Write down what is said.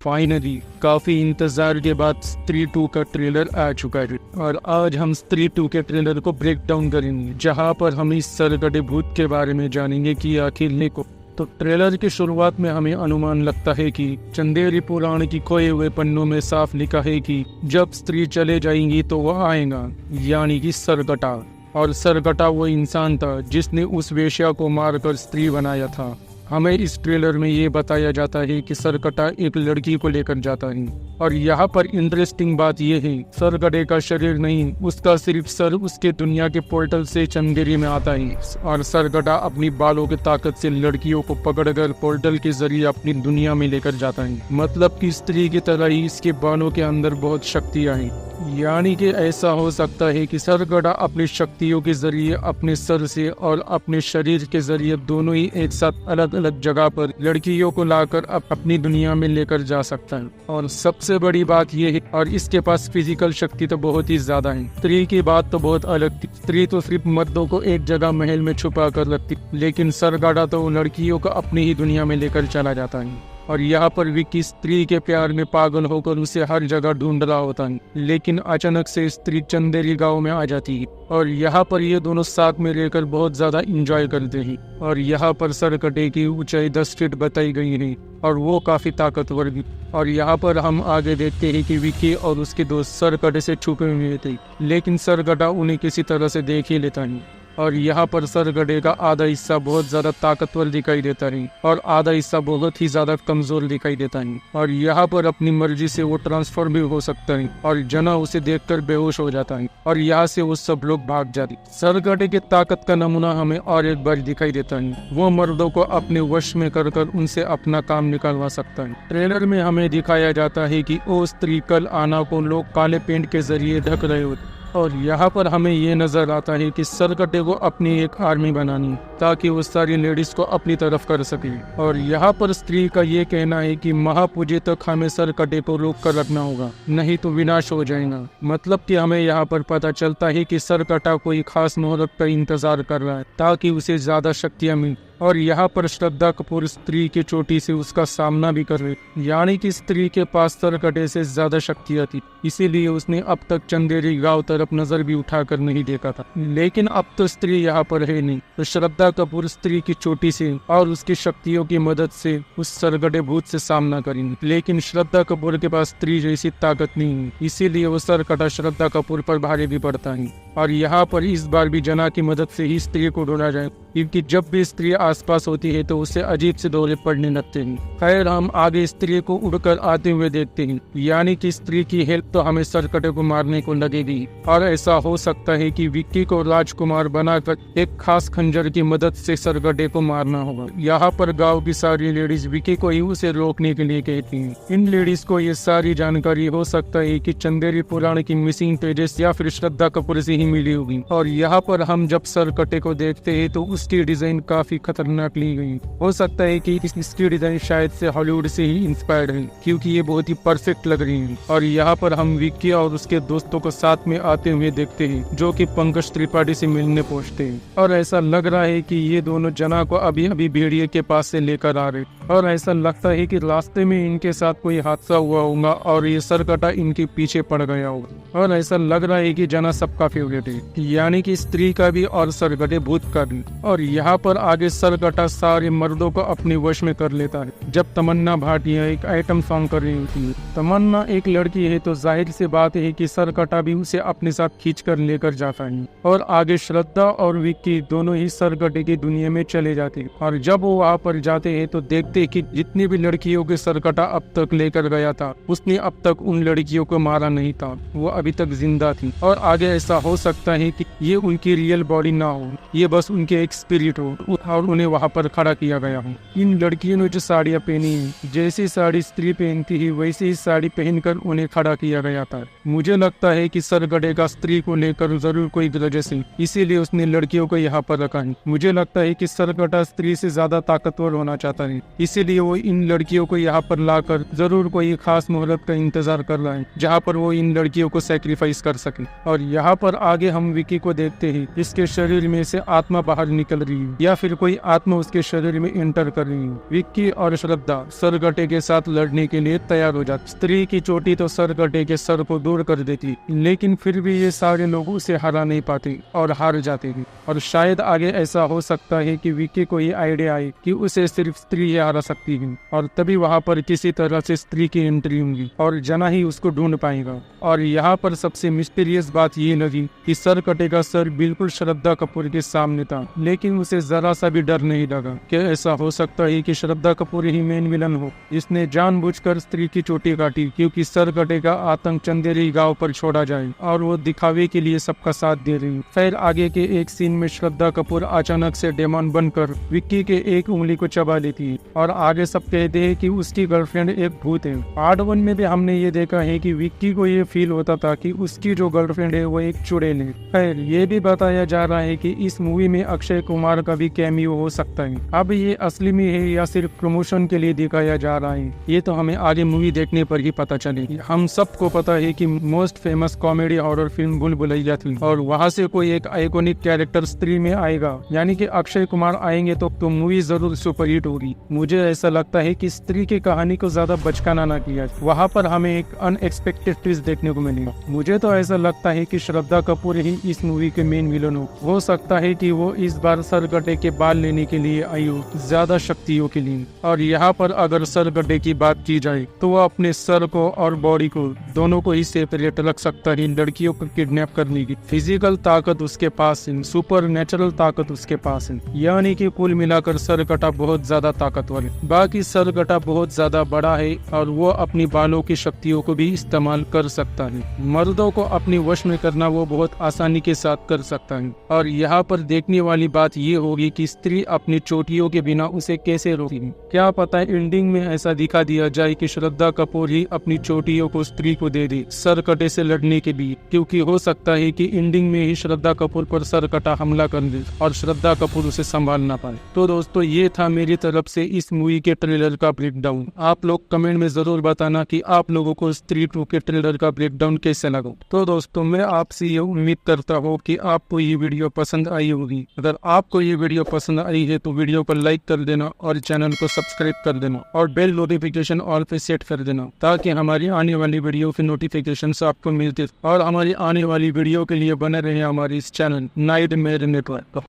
Finally काफी इंतजार के बाद स्त्री 2 का ट्रेलर आ चुका है और आज हम स्त्री 2 के ट्रेलर को ब्रेक डाउन करेंगे, जहां पर हम इस सरकटे भूत के बारे में जानेंगे कि आखिर को। तो ट्रेलर की शुरुआत में हमें अनुमान लगता है कि चंदेरी पुराण की खोए हुए पन्नों में साफ लिखा है कि जब स्त्री चले जाएंगी तो वह आएगा, यानी कि सरकटा। और सरकटा वो इंसान था जिसने उस वेश्या को मारकर स्त्री बनाया था। हमें इस ट्रेलर में ये बताया जाता है कि सरकटा एक लड़की को लेकर जाता है और यहाँ पर इंटरेस्टिंग बात यह है, सरकटे का शरीर नहीं, उसका सिर्फ सर उसके दुनिया के पोर्टल से चंदेरी में आता है और सरकटा अपनी बालों की ताकत से लड़कियों को पकड़कर पोर्टल के जरिए अपनी दुनिया में लेकर जाता है। मतलब कि स्त्री की तरह ही इसके बालों के अंदर बहुत शक्तियाँ हैं। यानी कि ऐसा हो सकता है कि सरकटा अपनी शक्तियों के जरिए अपने सर से और अपने शरीर के जरिए दोनों ही एक साथ अलग अलग जगह पर लड़कियों को लाकर अपनी दुनिया में लेकर जा सकता है। और सबसे बड़ी बात यह है, और इसके पास फिजिकल शक्ति तो बहुत ही ज्यादा है। स्त्री की बात तो बहुत अलग थी, स्त्री तो सिर्फ मर्दों को एक जगह महल में छुपा कर रखती, लेकिन सरकटा तो लड़कियों को अपनी ही दुनिया में लेकर चला जाता है। और यहाँ पर विक्की स्त्री के प्यार में पागल होकर उसे हर जगह ढूंढ रहा होता है, लेकिन अचानक से स्त्री चंदेरी गांव में आ जाती है और यहाँ पर ये दोनों साथ में रहकर बहुत ज्यादा एंजॉय करते हैं। और यहाँ पर सरकटे की ऊंचाई 10 फीट बताई गई है और वो काफी ताकतवर भी। और यहाँ पर हम आगे देखते हैं कि विक्की और उसके दोस्त सरकटे से छुपे हुए थे, लेकिन सरकटा उन्हें किसी तरह से देख ही लेता है। और यहाँ पर सरकटे का आधा हिस्सा बहुत ज्यादा ताकतवर दिखाई देता है और आधा हिस्सा बहुत ही ज्यादा कमजोर दिखाई देता है। और यहाँ पर अपनी मर्जी से वो ट्रांसफर भी हो सकता है और जना उसे देखकर बेहोश हो जाता है और यहाँ से वो सब लोग भाग जाते। सरकटे की ताकत का नमूना हमें और एक बार दिखाई देता है, वो मर्दों को अपने वश में कर उनसे अपना काम निकलवा सकता है। ट्रेलर में हमें दिखाया जाता है कि वो स्त्री कल आना को लोग काले पेंट के जरिए ढक रहे होते और यहाँ पर हमें ये नजर आता है कि सरकटे को अपनी एक आर्मी बनानी ताकि वो सारी लेडीज को अपनी तरफ कर सके। और यहाँ पर स्त्री का ये कहना है कि महापूजे तक हमें सरकटे को रोक कर रखना होगा, नहीं तो विनाश हो जाएगा। मतलब कि हमें यहाँ पर पता चलता है कि सरकटा कोई खास मुहूर्त का इंतजार कर रहा है ताकि उसे ज्यादा शक्तियाँ मिल। और यहाँ पर श्रद्धा कपूर स्त्री की चोटी से उसका सामना भी कर रही, यानी कि स्त्री के पास सरकटे से ज्यादा शक्तियाँ थी, इसीलिए उसने अब तक चंदेरी गांव तरफ नजर भी उठाकर नहीं देखा था। लेकिन अब तो स्त्री यहाँ पर है नहीं, तो श्रद्धा कपूर स्त्री की चोटी से और उसकी शक्तियों की मदद से उस सरकटे भूत से सामना करेंगे। लेकिन श्रद्धा कपूर के पास स्त्री जैसी ताकत नहीं है, इसीलिए वो सरकटा श्रद्धा कपूर पर भारी भी पड़ता है। और यहाँ पर इस बार भी जना की मदद से ही स्त्री को ढूंढा जाए, क्योंकि जब भी स्त्री आसपास होती है तो उसे अजीब से दौरे पड़ने लगते हैं। खैर, हम आगे स्त्री को उड़कर आते हुए देखते हैं, यानी कि स्त्री की हेल्प तो हमें सरकटे को मारने को लगेगी। और ऐसा हो सकता है कि विक्की को राजकुमार बनाकर एक खास खंजर की मदद से सरकटे को मारना होगा। यहाँ पर गाँव की सारी लेडीज विक्की को ही उसे रोकने के लिए कहती हैं। इन लेडीज को ये सारी जानकारी हो सकता है कि चंदेरी पुराण की मिसिंग पेजेस या फिर श्रद्धा कपूर से ही मिली होगी। और यहाँ पर हम जब सरकटे को देखते हैं तो उसकी डिजाइन काफी खतरनाक ली गई। हो सकता है कि इसकी डिजाइन शायद से हॉलीवुड से ही इंस्पायर्ड है, क्योंकि ये बहुत ही परफेक्ट लग रही है। और यहाँ पर हम विक्की और उसके दोस्तों को साथ में आते हुए देखते हैं, जो कि पंकज त्रिपाठी से मिलने पहुँचते हैं। और ऐसा लग रहा है कि ये दोनों जना को अभी अभी भेड़िए के पास से लेकर आ रहे, और ऐसा लगता है कि रास्ते में इनके साथ कोई हादसा हुआ होगा और ये सरकटा इनके पीछे पड़ गया होगा। और ऐसा लग रहा है कि जना सबका फेवरेट है, यानी कि स्त्री का भी और सरकटे भूत का भी। और यहाँ पर आगे सरकटा सारे मर्दों को अपने वश में कर लेता है। जब तमन्ना भाटिया एक आइटम सॉन्ग कर रही होती है, तमन्ना एक लड़की है तो जाहिर सी बात है कि सरकटा भी उसे अपने साथ खींच कर लेकर जाता है। और आगे श्रद्धा और विक्की दोनों ही सरकटे की दुनिया में चले जाते हैं। और जब वो वहाँ पर जाते हैं तो देखते हैं कि जितनी भी लड़कियों के सरकटा अब तक लेकर गया था, उसने अब तक उन लड़कियों को मारा नहीं था, वो अभी तक जिंदा थी। और आगे ऐसा हो सकता है कि ये उनकी रियल बॉडी ना हो, ये बस उनके एक स्पिरिट हो और उन्हें वहाँ पर खड़ा किया गया हो। इन लड़कियों ने जो साड़ियाँ पहनी है, जैसी साड़ी स्त्री पहनती है वैसी ही साड़ी पहनकर उन्हें खड़ा किया गया था। मुझे लगता है कि सरकटे का स्त्री को लेकर जरूर कोई ग्रजेस है, इसीलिए उसने लड़कियों को यहाँ पर रखा है। मुझे लगता है कि सरकटा स्त्री से ज्यादा ताकतवर होना चाहता है, इसीलिए वो इन लड़कियों को यहाँ पर लाकर जरूर कोई खास मुहूर्त का इंतजार कर रहा है, जहाँ पर वो इन लड़कियों को सैक्रिफाइस कर सके। और यहाँ पर आगे हम विक्की को देखते हैं, इसके शरीर में से आत्मा बाहर निकल रही है या फिर कोई आत्मा उसके शरीर में एंटर कर रही है। विक्की और श्रद्धा सरकटे के साथ लड़ने के लिए तैयार हो जाती। स्त्री की चोटी तो सरकटे के सर को दूर कर देती, लेकिन फिर भी ये सारे लोग उसे हरा नहीं पाते और हार जाते हैं। और शायद आगे ऐसा हो सकता है कि विक्की को ये आइडिया आए कि उसे सिर्फ स्त्री ही हरा सकती है, और तभी वहाँ पर किसी तरह से स्त्री की एंट्री होगी और जना ही उसको ढूंढ पाएगा। और यहाँ पर सबसे मिस्टीरियस बात ये लगी कि सरकटे का सर बिल्कुल श्रद्धा कपूर के सामने था, लेकिन उसे जरा सा भी डर नहीं लगा। क्या ऐसा हो सकता है कि श्रद्धा कपूर ही मेन विलन हो, जिसने जानबूझकर स्त्री की चोटी काटी क्योंकि सरकटे का आतंक चंदेरी गांव पर छोड़ा जाए, और वो दिखावे के लिए सबका साथ दे रही। फिर आगे के एक सीन में श्रद्धा कपूर अचानक से डेमन बनकर विक्की के एक उंगली को चबा लेती है, और आगे सब कहते हैं कि उसकी गर्लफ्रेंड एक भूत है। पार्ट 1 में भी हमने ये देखा है कि विक्की को ये फील होता था कि उसकी जो गर्लफ्रेंड है वो एक चुड़ैल है। फिर ये भी बताया जा रहा है कि इस मूवी में अक्षय कुमार का भी कैमियो हो सकता है। अब ये असली में है या सिर्फ प्रमोशन के लिए दिखाया जा रहा है, ये तो हमें आगे मूवी देखने पर ही पता चलेगी। हम सबको पता है कि most famous comedy horror film भूल भुलैया थी, और वहाँ से कोई एक आइकॉनिक कैरेक्टर स्त्री में आएगा, यानी कि अक्षय कुमार आएंगे तो मूवी जरूर सुपरहिट होगी। मुझे ऐसा लगता है कि स्त्री की कहानी को ज्यादा बचकाना ना किया, वहाँ पर हमें एक अनएक्सपेक्टेड ट्विस्ट देखने को मिलेगा। मुझे तो ऐसा लगता है कि श्रद्धा कपूर ही इस मूवी के मेन विलन हो सकता है कि वो इस बार सरकटे के बाल लेने के लिए आई हो, ज्यादा शक्तियों के लिए। और यहाँ पर अगर सरकटे की बात की जाए तो वो अपने सर को और बॉडी को दोनों को ही सेपरेट रख सकता है लड़कियों को किडनैप करने की। फिजिकल ताकत उसके पास है, सुपर नेचुरल ताकत उसके पास है, यानी कि कुल मिलाकर सरकटा बहुत ज्यादा ताकतवर है। बाकी सरकटा बहुत ज्यादा बड़ा है और वो अपनी बालों की शक्तियों को भी इस्तेमाल कर सकता है। मर्दों को अपने वश में करना वो बहुत आसानी के साथ कर सकता है। और यहाँ पर देखने वाली बात ये होगी कि स्त्री अपनी चोटियों के बिना उसे कैसे रोकेगी। क्या पता है एंडिंग में ऐसा दिखा दिया जाए कि श्रद्धा कपूर ही अपनी चोटियों को स्त्री को दे दे सरकटे से लड़ने के लिए, क्योंकि हो सकता है कि एंडिंग में ही श्रद्धा कपूर पर सरकटा हमला कर दे और श्रद्धा कपूर उसे संभाल ना पाए। तो दोस्तों ये था मेरी तरफ से इस मूवी के ट्रेलर का ब्रेकडाउन। आप लोग कमेंट में जरूर बताना कि आप लोगों को स्त्री 2 के ट्रेलर का ब्रेकडाउन कैसे लगा। तो दोस्तों मैं आपसे ये उम्मीद करता हूँ कि आपको ये वीडियो पसंद आई होगी। अगर आपको ये वीडियो पसंद आई है तो वीडियो को लाइक कर देना और चैनल को सब्सक्राइब कर देना और बेल नोटिफिकेशन ऑल पे सेट कर देना, ताकि हमारी आने वाली वीडियो की नोटिफिकेशन आपको मिलते और हमारी आने वाली वीडियो के लिए बने रहे हमारे इस चैनल नाइटमेयर नेटवर्क।